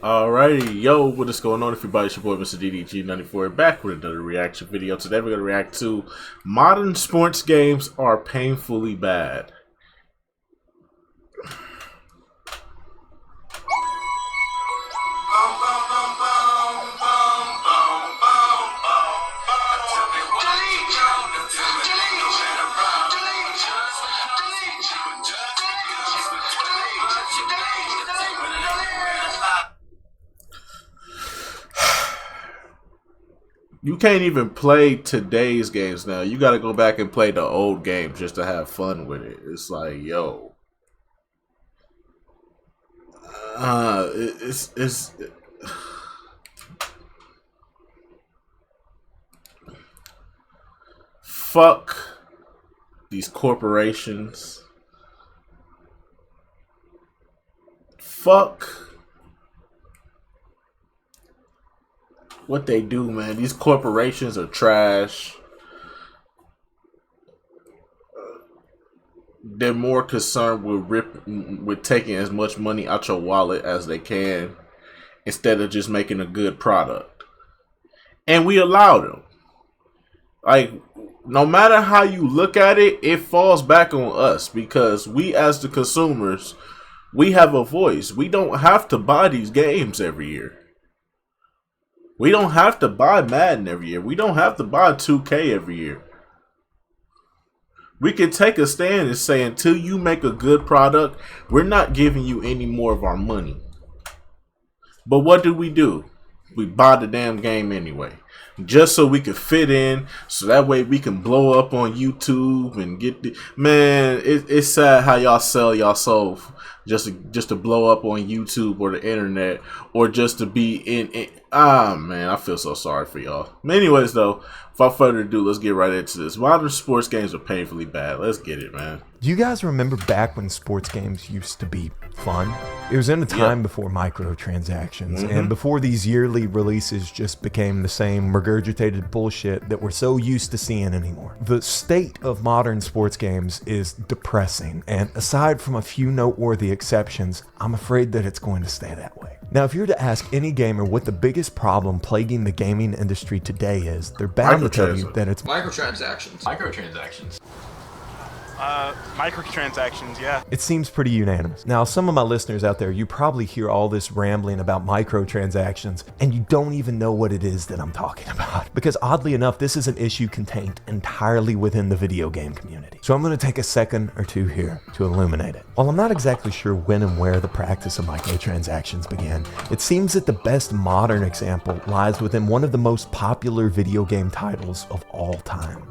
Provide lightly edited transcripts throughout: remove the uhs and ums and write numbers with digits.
Alrighty, yo, what is going on everybody? It's your boy Mr. DDG94 back with another reaction video. Today we're going to react to modern sports games are painfully bad. You can't even play today's games now. You got to go back and play the old games just to have fun with it. It's like, yo, it's fuck these corporations. Fuck what they do, man. These corporations are trash. They're more concerned with taking as much money out your wallet as they can instead of just making a good product. And we allow them. Like, no matter how you look at it, it falls back on us because we as the consumers, we have a voice. We don't have to buy these games every year. We don't have to buy Madden every year. We don't have to buy 2K every year. We can take a stand and say, until you make a good product, we're not giving you any more of our money. But what do? We buy the damn game anyway. Just so we can fit in, so that way we can blow up on YouTube and get the man. It's sad how y'all sell y'all soul just to blow up on YouTube or the internet, or just to be in. Man, I feel so sorry for y'all. Anyways, though, without further ado, let's get right into this. Modern sports games are painfully bad. Let's get it, man. Do you guys remember back when sports games used to be fun? It was in a time before microtransactions and before these yearly releases just became the same regurgitated bullshit that we're so used to seeing anymore. The state of modern sports games is depressing, and aside from a few noteworthy exceptions, I'm afraid that it's going to stay that way. Now, if you were to ask any gamer what the biggest problem plaguing the gaming industry today is, they're bound to tell you that it's microtransactions. Microtransactions, yeah. It seems pretty unanimous. Now, some of my listeners out there, you probably hear all this rambling about microtransactions, and you don't even know what it is that I'm talking about. Because oddly enough, this is an issue contained entirely within the video game community. So I'm going to take a second or two here to illuminate it. While I'm not exactly sure when and where the practice of microtransactions began, it seems that the best modern example lies within one of the most popular video game titles of all time.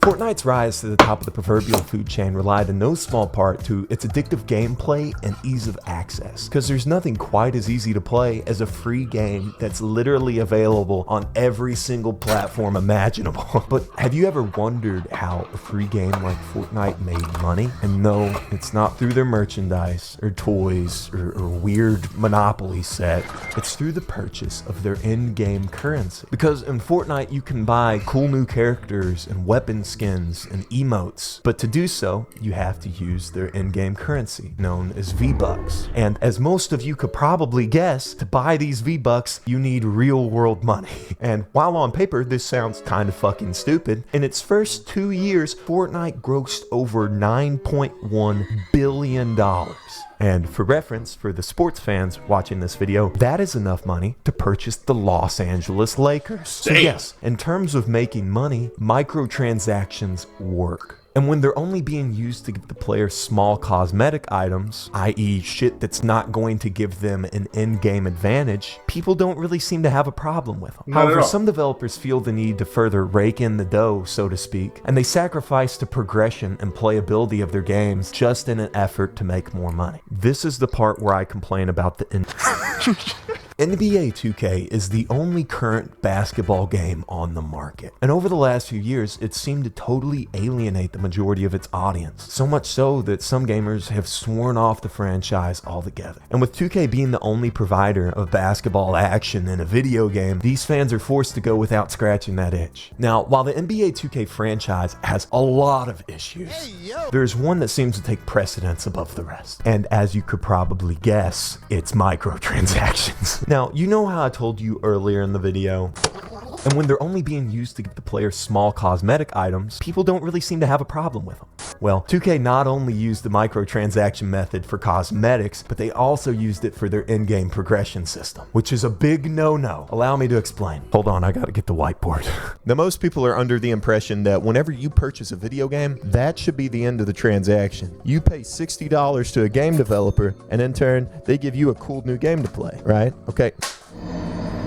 Fortnite's rise to the top of the proverbial food chain relied in no small part to its addictive gameplay and ease of access, because there's nothing quite as easy to play as a free game that's literally available on every single platform imaginable. But have you ever wondered how a free game like Fortnite made money? And no, it's not through their merchandise or toys or weird Monopoly set. It's through the purchase of their in-game currency. Because in Fortnite you can buy cool new characters and weapons skins and emotes, but to do so you have to use their in-game currency known as V-Bucks. And as most of you could probably guess, to buy these V-Bucks you need real-world money. And while on paper this sounds kind of fucking stupid, in its first 2 years Fortnite grossed over $9.1 billion. And for reference, for the sports fans watching this video, that is enough money to purchase the Los Angeles Lakers. So yes, in terms of making money, microtransactions work. And when they're only being used to give the player small cosmetic items, i.e. shit that's not going to give them an in-game advantage, people don't really seem to have a problem with them. However, some developers feel the need to further rake in the dough, so to speak, and they sacrifice the progression and playability of their games just in an effort to make more money. This is the part where I complain about the NBA 2K is the only current basketball game on the market. And over the last few years, it seemed to totally alienate the majority of its audience. So much so that some gamers have sworn off the franchise altogether. And with 2K being the only provider of basketball action in a video game, these fans are forced to go without scratching that itch. Now, while the NBA 2K franchise has a lot of issues, there's one that seems to take precedence above the rest. And as you could probably guess, it's microtransactions. Now, you know how I told you earlier in the video, and when they're only being used to give the player small cosmetic items, people don't really seem to have a problem with them. Well, 2K not only used the microtransaction method for cosmetics, but they also used it for their in-game progression system, which is a big no-no. Allow me to explain. Hold on, I gotta get the whiteboard. Now, most people are under the impression that whenever you purchase a video game, that should be the end of the transaction. You pay $60 to a game developer, and in turn, they give you a cool new game to play, right? Okay.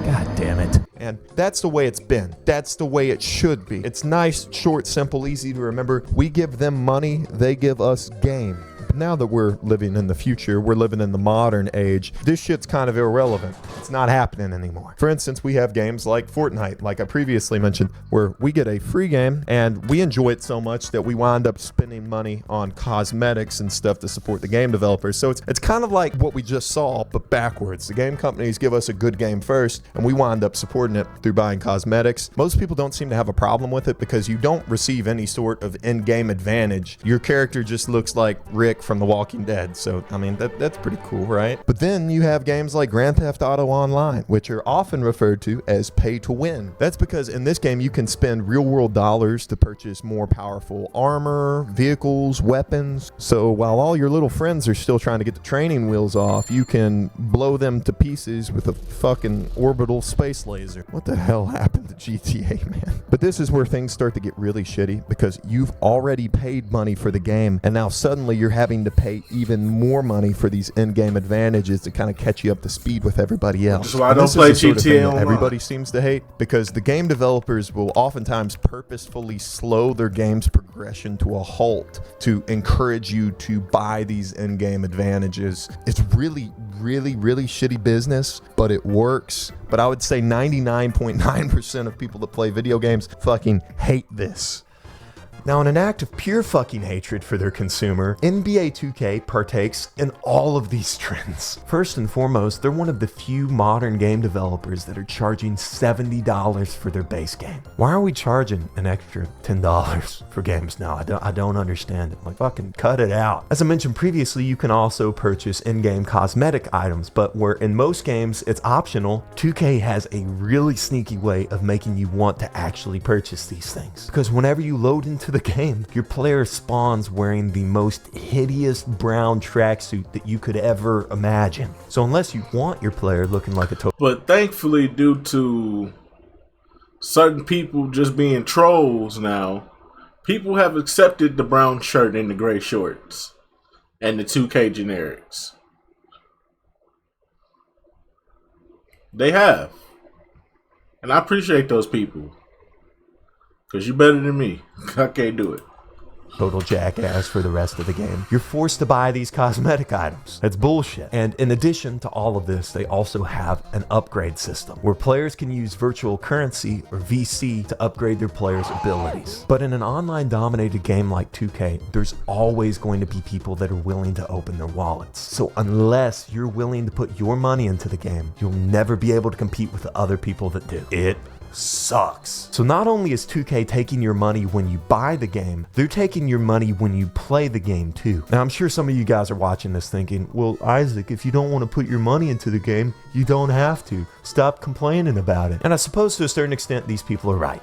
God damn it. And that's the way it's been. That's the way it should be. It's nice, short, simple, easy to remember. We give them money, they give us game. But now that we're living in the future, we're living in the modern age, this shit's kind of irrelevant. It's not happening anymore. For instance, we have games like Fortnite, like I previously mentioned, where we get a free game and we enjoy it so much that we wind up spending money on cosmetics and stuff to support the game developers. So it's kind of like what we just saw, but backwards. The game companies give us a good game first, and we wind up supporting it through buying cosmetics. Most people don't seem to have a problem with it because you don't receive any sort of in-game advantage. Your character just looks like Rick from The Walking Dead. So, I mean, that's pretty cool, right? But then you have games like Grand Theft Auto Online, which are often referred to as pay to win. That's because in this game, you can spend real-world dollars to purchase more powerful armor, vehicles, weapons. So while all your little friends are still trying to get the training wheels off, you can blow them to pieces with a fucking orbital space laser. What the hell happened to GTA, man? But this is where things start to get really shitty because you've already paid money for the game, and now suddenly you're having to pay even more money for these in-game advantages to kind of catch you up to speed with everybody else. So I don't play GTA Online. Everybody seems to hate because the game developers will oftentimes purposefully slow their game's progression to a halt to encourage you to buy these in-game advantages. It's really shitty business, but it works. But I would say 99.9% of people that play video games fucking hate this. Now, in an act of pure fucking hatred for their consumer, NBA 2K partakes in all of these trends. First and foremost, they're one of the few modern game developers that are charging $70 for their base game. Why are we charging an extra $10 for games now? I don't understand it. Like, fucking cut it out. As I mentioned previously, you can also purchase in-game cosmetic items, but where in most games it's optional, 2K has a really sneaky way of making you want to actually purchase these things. Because whenever you load into the game, your player spawns wearing the most hideous brown tracksuit that you could ever imagine. So unless you want your player looking like a total... But thankfully, due to certain people just being trolls now, people have accepted the brown shirt and the gray shorts and the 2K generics. They have. And I appreciate those people. Because you're better than me. I can't do it. Total jackass for the rest of the game. You're forced to buy these cosmetic items. That's bullshit. And in addition to all of this, they also have an upgrade system where players can use virtual currency or VC to upgrade their players' abilities. But in an online dominated game like 2K, there's always going to be people that are willing to open their wallets. So unless you're willing to put your money into the game, you'll never be able to compete with the other people that do. It sucks. So not only is 2K taking your money when you buy the game, they're taking your money when you play the game too. Now, I'm sure some of you guys are watching this thinking, well, Isaac, if you don't want to put your money into the game, you don't have to. Stop complaining about it. And I suppose to a certain extent, these people are right.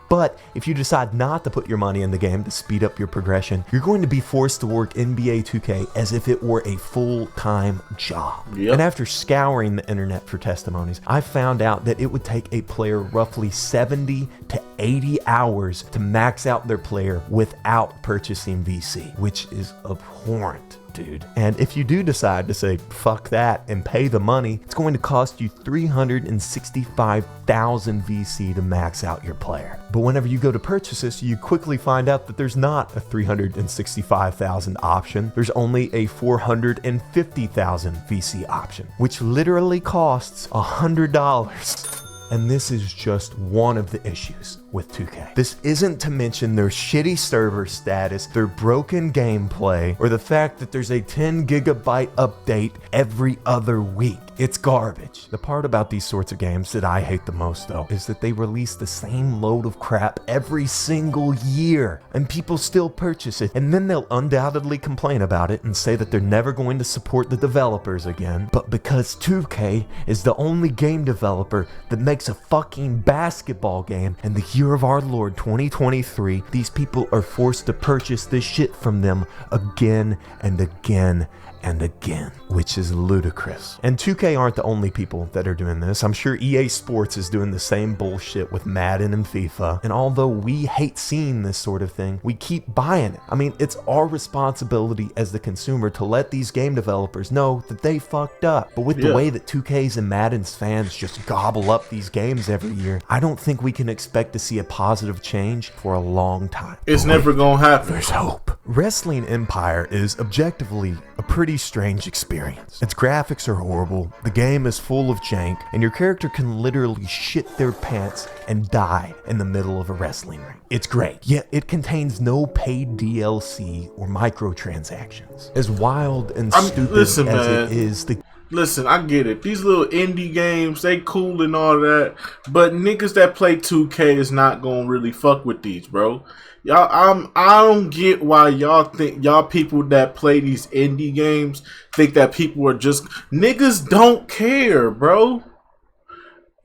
But if you decide not to put your money in the game to speed up your progression, you're going to be forced to work NBA 2K as if it were a full-time job. Yep. And after scouring the internet for testimonies, I found out that it would take a player roughly 70 to 80 hours to max out their player without purchasing VC, which is abhorrent. dude. And if you do decide to say fuck that and pay the money, it's going to cost you 365,000 VC to max out your player. But whenever you go to purchase this, you quickly find out that there's not a 365,000 option. There's only a 450,000 VC option, which literally costs $100. And this is just one of the issues with 2K. This isn't to mention their shitty server status, their broken gameplay, or the fact that there's a 10 gigabyte update every other week. It's garbage. The part about these sorts of games that I hate the most, though, is that they release the same load of crap every single year, and people still purchase it, and then they'll undoubtedly complain about it and say that they're never going to support the developers again. But because 2K is the only game developer that makes a fucking basketball game in the year of our Lord 2023, these people are forced to purchase this shit from them again and again and again, which is ludicrous. And 2K aren't the only people that are doing this. I'm sure EA Sports is doing the same bullshit with Madden and FIFA. And although we hate seeing this sort of thing, we keep buying it. I mean, it's our responsibility as the consumer to let these game developers know that they fucked up. But with the way that 2K's and Madden's fans just gobble up these games every year, I don't think we can expect to see a positive change for a long time. It's never gonna happen. There's hope. Wrestling Empire is objectively a pretty strange experience. Its graphics are horrible, the game is full of jank, and your character can literally shit their pants and die in the middle of a wrestling ring. It's great, yet it contains no paid DLC or microtransactions. As wild and stupid as it is, Listen, I get it. These little indie games, they cool and all that, but niggas that play 2K is not gonna really fuck with these, bro. Y'all, I don't get why y'all think y'all people that play these indie games think that people are just niggas don't care, bro.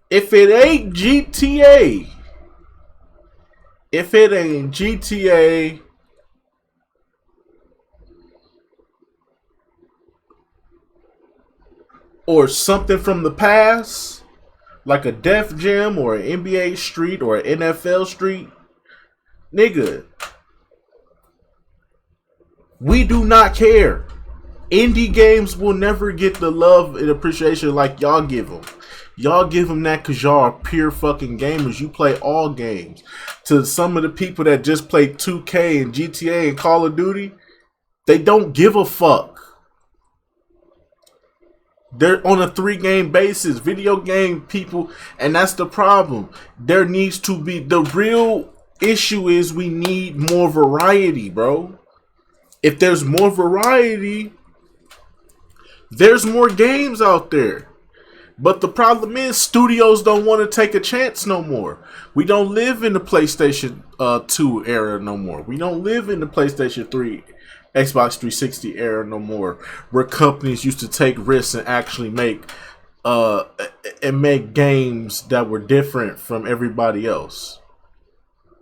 If it ain't GTA, or something from the past, like a Def Jam or an NBA Street or an NFL Street, nigga, we do not care. Indie games will never get the love and appreciation like y'all give them. Y'all give them that because y'all are pure fucking gamers. You play all games. To some of the people that just play 2K and GTA and Call of Duty, they don't give a fuck. They're on a 3-game basis, video game people, and that's the problem. There needs to be, the real issue is we need more variety, bro. If there's more variety, there's more games out there. But the problem is studios don't want to take a chance no more. We don't live in the PlayStation 2 era no more. We don't live in the PlayStation 3 Xbox 360 era no more, where companies used to take risks and actually make games that were different from everybody else.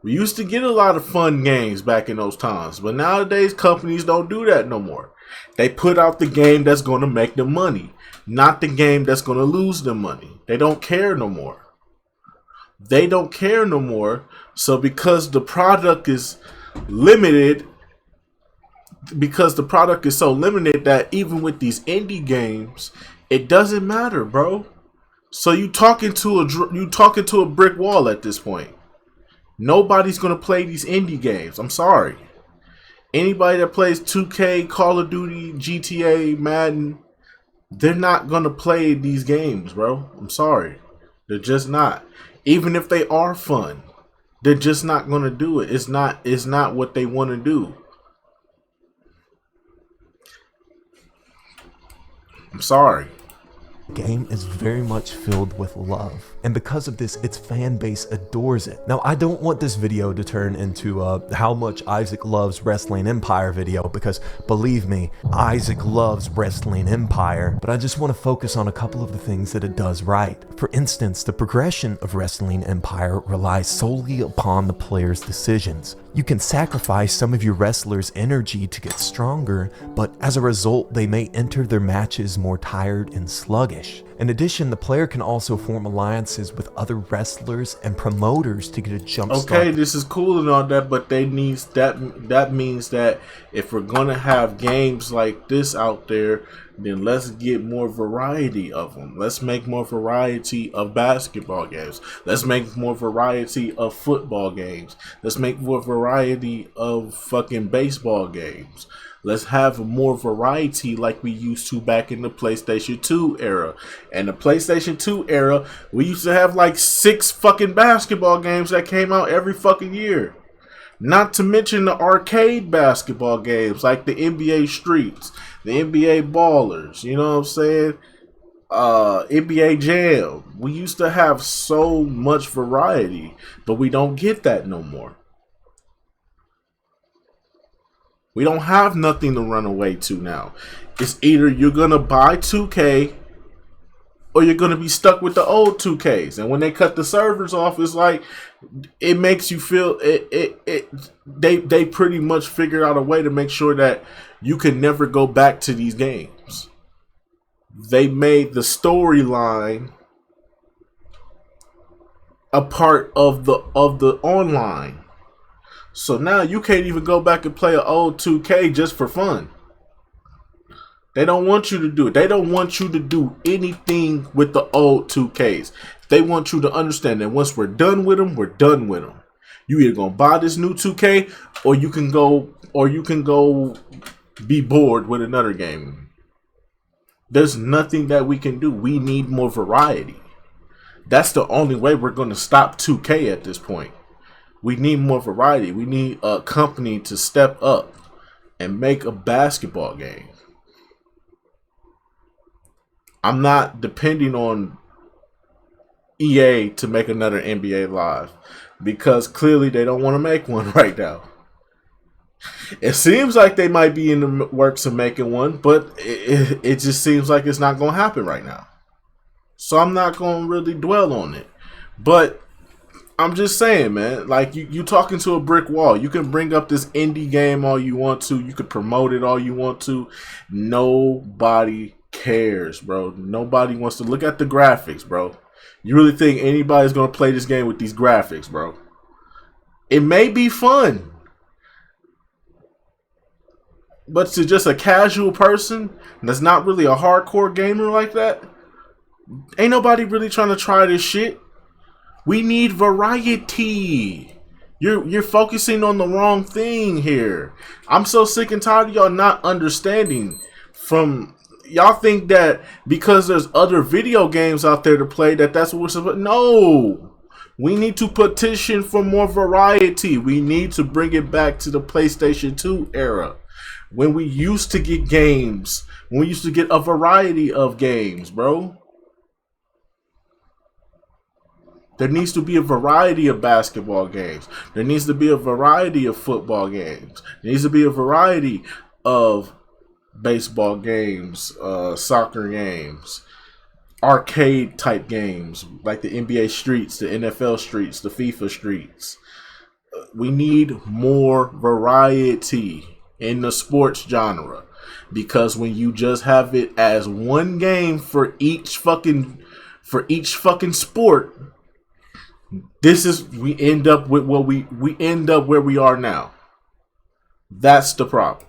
We used to get a lot of fun games back in those times, but nowadays companies don't do that no more. They put out the game that's going to make them money, not the game that's going to lose them money. They don't care no more. They don't care no more. So because the product is limited, because the product is so limited that even with these indie games, it doesn't matter, bro. So you talking to a brick wall at this point. Nobody's gonna play these indie games. I'm sorry. Anybody that plays 2K, Call of Duty, GTA, Madden, they're not gonna play these games, bro. I'm sorry. They're just not. Even if they are fun, they're just not gonna do it. It's not what they want to do. I'm sorry. The game is very much filled with love, and because of this, its fan base adores it. Now, I don't want this video to turn into a how much Isaac loves Wrestling Empire video, because believe me, Isaac loves Wrestling Empire, but I just want to focus on a couple of the things that it does right. For instance, the progression of Wrestling Empire relies solely upon the player's decisions. You can sacrifice some of your wrestlers' energy to get stronger, but as a result, they may enter their matches more tired and sluggish. ish. In addition, the player can also form alliances with other wrestlers and promoters to get a jump start. Okay, this is cool and all that, but they needs that means that if we're gonna have games like this out there, then let's get more variety of them. Let's make more variety of basketball games. Let's make more variety of football games. Let's make more variety of fucking baseball games. Let's have more variety like we used to back in the PlayStation 2 era. And the PlayStation 2 era, we used to have like 6 fucking basketball games that came out every fucking year. Not to mention the arcade basketball games like the NBA Streets, the NBA Ballers, you know what I'm saying? NBA Jam. We used to have so much variety, but we don't get that no more. We don't have nothing to run away to now. It's either you're going to buy 2K or you're going to be stuck with the old 2Ks. And when they cut the servers off, it's like it makes you feel they pretty much figured out a way to make sure that you can never go back to these games. They made the storyline a part of the online. So now you can't even go back and play an old 2K just for fun. They don't want you to do it. They don't want you to do anything with the old 2Ks. They want you to understand that once we're done with them, we're done with them. You either gonna buy this new 2K or you can go be bored with another game. There's nothing that we can do. We need more variety. That's the only way we're gonna stop 2K at this point. We need more variety. We need a company to step up and make a basketball game. I'm not depending on EA to make another NBA Live because clearly they don't want to make one right now. It seems like they might be in the works of making one, but it just seems like it's not going to happen right now. So I'm not going to really dwell on it. But I'm just saying, man, like you talking to a brick wall. You can bring up this indie game all you want to. You can promote it all you want to. Nobody cares, bro. Nobody wants to look at the graphics, bro. You really think anybody's going to play this game with these graphics, bro? It may be fun, but to just a casual person that's not really a hardcore gamer like that, ain't nobody really trying to try this shit. We need variety. You're focusing on the wrong thing here. I'm so sick and tired of y'all not understanding. Y'all think that because there's other video games out there to play that's what we're supposed to. No. We need to petition for more variety. We need to bring it back to the PlayStation 2 era. When we used to get games. When we used to get a variety of games, bro. There needs to be a variety of basketball games. There needs to be a variety of football games. There needs to be a variety of baseball games, soccer games, arcade type games like the NBA Streets, the NFL Streets, the FIFA Streets. We need more variety in the sports genre because when you just have it as one game for each fucking sport, we end up with what we end up where we are now. That's the problem.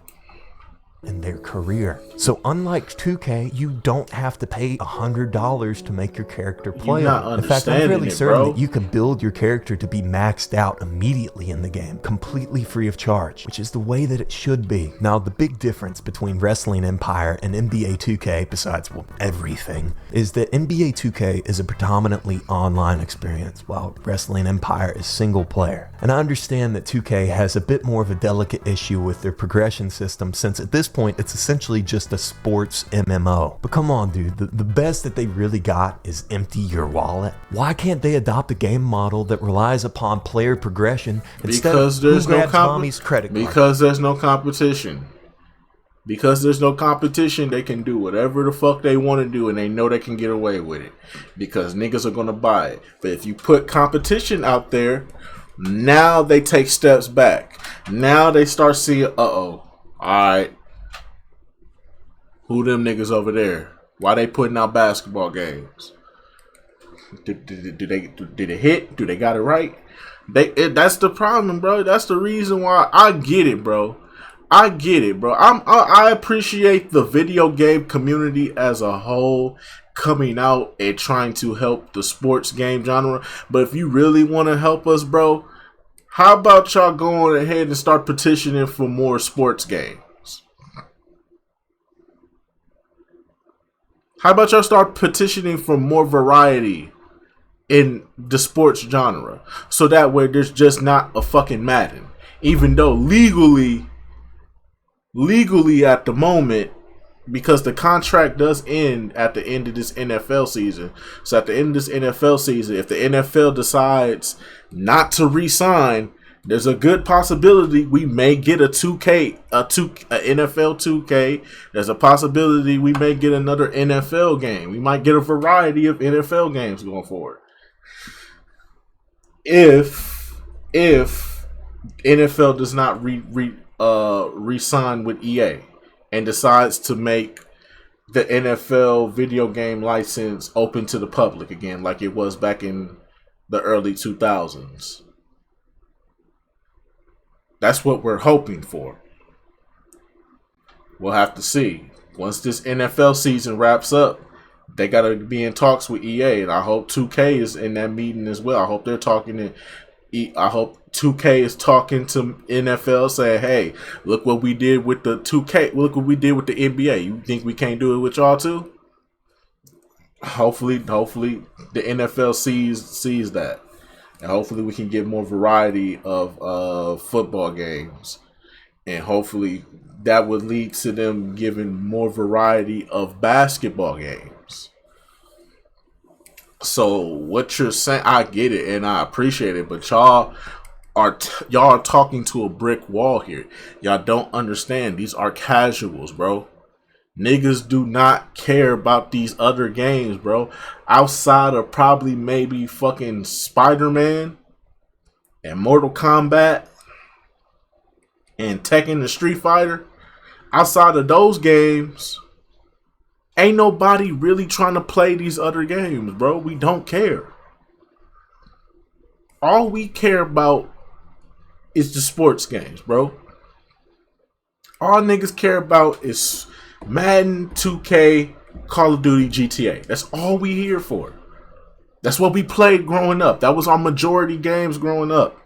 In their career. So unlike 2K, you don't have to pay $100 to make your character playable. In fact, I'm fairly certain that you can build your character to be maxed out immediately in the game, completely free of charge, which is the way that it should be. Now, the big difference between Wrestling Empire and NBA 2K, besides everything, is that NBA 2K is a predominantly online experience, while Wrestling Empire is single player. And I understand that 2K has a bit more of a delicate issue with their progression system, since at this point it's essentially just a sports MMO. But come on, dude, the best that they really got is empty your wallet. Why can't they adopt a game model that relies upon player progression instead of who grabs mommy's credit card? Because there's no competition. Because there's no competition, they can do whatever the fuck they want to do and they know they can get away with it. Because niggas are gonna buy it. But if you put competition out there, now they take steps back. Now they start seeing, alright, who them niggas over there? Why they putting out basketball games? Did it hit? Do they got it right? That's the problem, bro. That's the reason why. I get it, bro. I get it, bro. I appreciate the video game community as a whole coming out and trying to help the sports game genre. But if you really want to help us, bro, how about y'all going ahead and start petitioning for more sports games? How about y'all start petitioning for more variety in the sports genre, so that way there's just not a fucking Madden, even though legally at the moment, because the contract does end at the end of this NFL season. So at the end of this NFL season, if the NFL decides not to re-sign, there's a good possibility we may get a NFL 2K. There's a possibility we may get another NFL game. We might get a variety of NFL games going forward. If NFL does not re-sign with EA and decides to make the NFL video game license open to the public again, like it was back in the early 2000s. That's what we're hoping for. We'll have to see. Once this NFL season wraps up, they got to be in talks with EA, and I hope 2K is in that meeting as well. I hope they're talking to I hope 2K is talking to NFL, saying, "Hey, look what we did with the 2K. Look what we did with the NBA. You think we can't do it with y'all too?" Hopefully, the NFL sees that, and hopefully we can get more variety of football games, and hopefully that would lead to them giving more variety of basketball games. So what you're saying, I get it and I appreciate it, but y'all are talking to a brick wall here. Y'all don't understand. These are casuals, bro. Niggas do not care about these other games, bro. Outside of probably maybe fucking Spider-Man and Mortal Kombat and Tekken and Street Fighter. Outside of those games, ain't nobody really trying to play these other games, bro. We don't care. All we care about is the sports games, bro. All niggas care about is Madden, 2K, Call of Duty, GTA. That's all we here for. That's what we played growing up. That was our majority games growing up.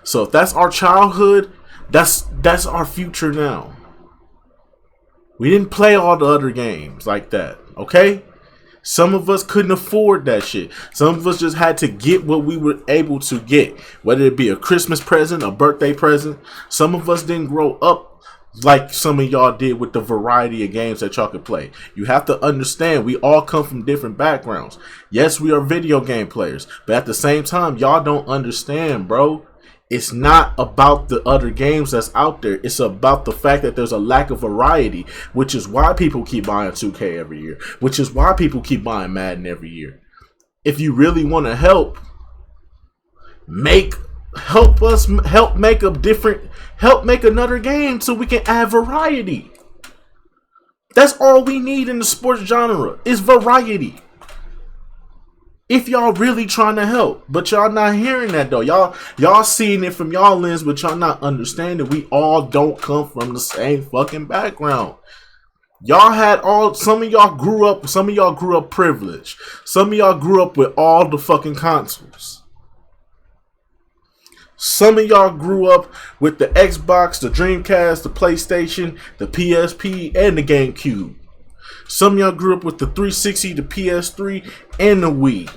So if that's our childhood, that's our future now. We didn't play all the other games like that, okay? Some of us couldn't afford that shit. Some of us just had to get what we were able to get, whether it be a Christmas present, a birthday present. Some of us didn't grow up like some of y'all did with the variety of games that y'all could play. You have to understand, we all come from different backgrounds. Yes, we are video game players, but at the same time, y'all don't understand, bro. It's not about the other games that's out there. It's about the fact that there's a lack of variety, which is why people keep buying 2K every year, which is why people keep buying Madden every year. If you really want to help make another game so we can add variety. That's all we need in the sports genre is variety. If y'all really trying to help, but y'all not hearing that though. Y'all seeing it from y'all lens, but y'all not understanding we all don't come from the same fucking background. Some of y'all grew up privileged. Some of y'all grew up with all the fucking consoles. Some of y'all grew up with the Xbox, the Dreamcast, the PlayStation, the PSP, and the GameCube. Some of y'all grew up with the 360, the PS3, and the Wii.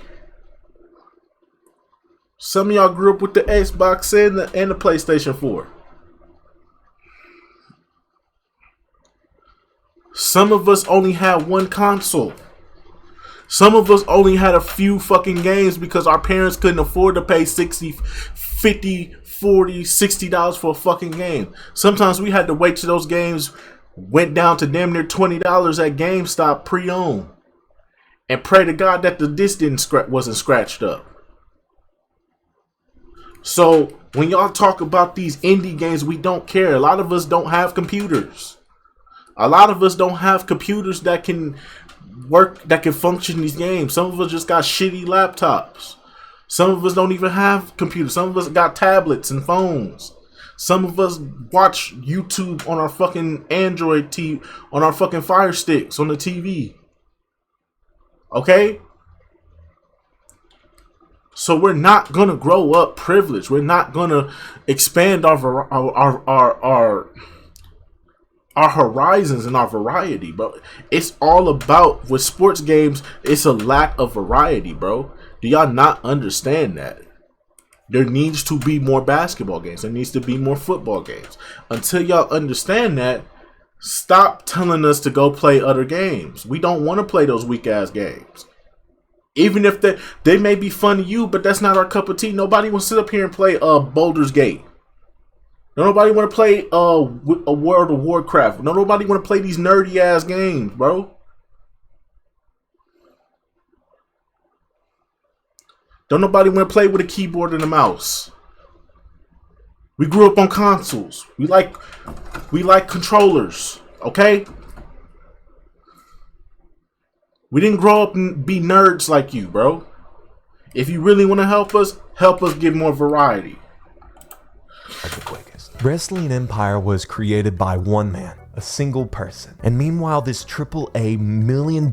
Some of y'all grew up with the Xbox and the PlayStation 4. Some of us only had one console. Some of us only had a few fucking games because our parents couldn't afford to pay $60, $50, $40, $60 for a fucking game. Sometimes we had to wait till those games went down to damn near $20 at GameStop pre-owned, and pray to God that the disc wasn't scratched up. So when y'all talk about these indie games, we don't care. A lot of us don't have computers. A lot of us don't have computers that can work, that can function these games. Some of us just got shitty laptops. Some of us don't even have computers. Some of us got tablets and phones. Some of us watch YouTube on our fucking Android TV, on our fucking Fire Sticks, on the TV. Okay? So we're not gonna grow up privileged. We're not gonna expand our horizons and our variety, bro. It's all about, with sports games, it's a lack of variety, bro. Do y'all not understand that? There needs to be more basketball games. There needs to be more football games. Until y'all understand that, stop telling us to go play other games. We don't want to play those weak ass games. Even if they may be fun to you, but that's not our cup of tea. Nobody will sit up here and play Baldur's Gate. Nobody want to play a World of Warcraft. Nobody want to play these nerdy ass games, bro. Don't nobody want to play with a keyboard and a mouse. We grew up on consoles. We like controllers, okay? We didn't grow up and be nerds like you, bro. If you really want to help us get more variety. The quickest. Wrestling Empire was created by one man, a single person. And meanwhile, this AAA $1 million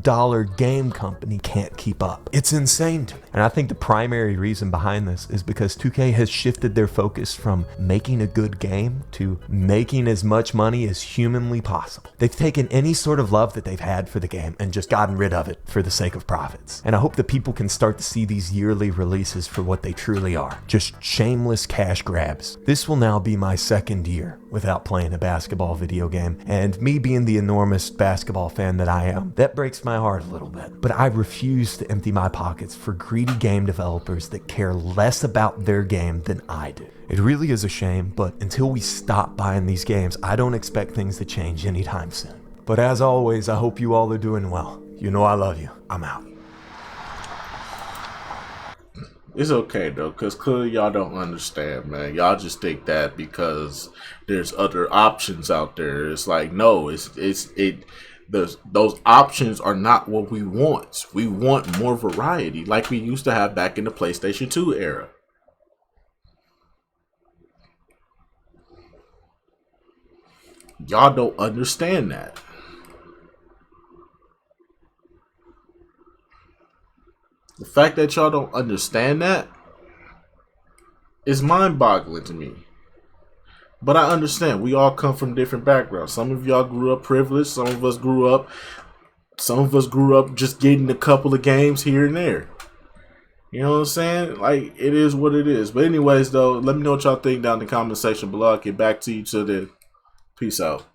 game company can't keep up. It's insane to me. And I think the primary reason behind this is because 2K has shifted their focus from making a good game to making as much money as humanly possible. They've taken any sort of love that they've had for the game and just gotten rid of it for the sake of profits. And I hope that people can start to see these yearly releases for what they truly are. Just shameless cash grabs. This will now be my second year without playing a basketball video game. And me being the enormous basketball fan that I am, that breaks my heart a little bit. But I refuse to empty my pockets for greedy game developers that care less about their game than I do. It really is a shame, but until we stop buying these games, I don't expect things to change anytime soon. But as always, I hope you all are doing well. You know I love you. I'm out. It's okay though, cause clearly y'all don't understand, man. Y'all just think that because there's other options out there. It's like, no, those options are not what we want. We want more variety, like we used to have back in the PlayStation 2 era. Y'all don't understand that. The fact that y'all don't understand that is mind-boggling to me. But I understand. We all come from different backgrounds. Some of y'all grew up privileged. Some of us grew up just getting a couple of games here and there. You know what I'm saying? Like, it is what it is. But anyways, though, let me know what y'all think down in the comment section below. I'll get back to you till then. Peace out.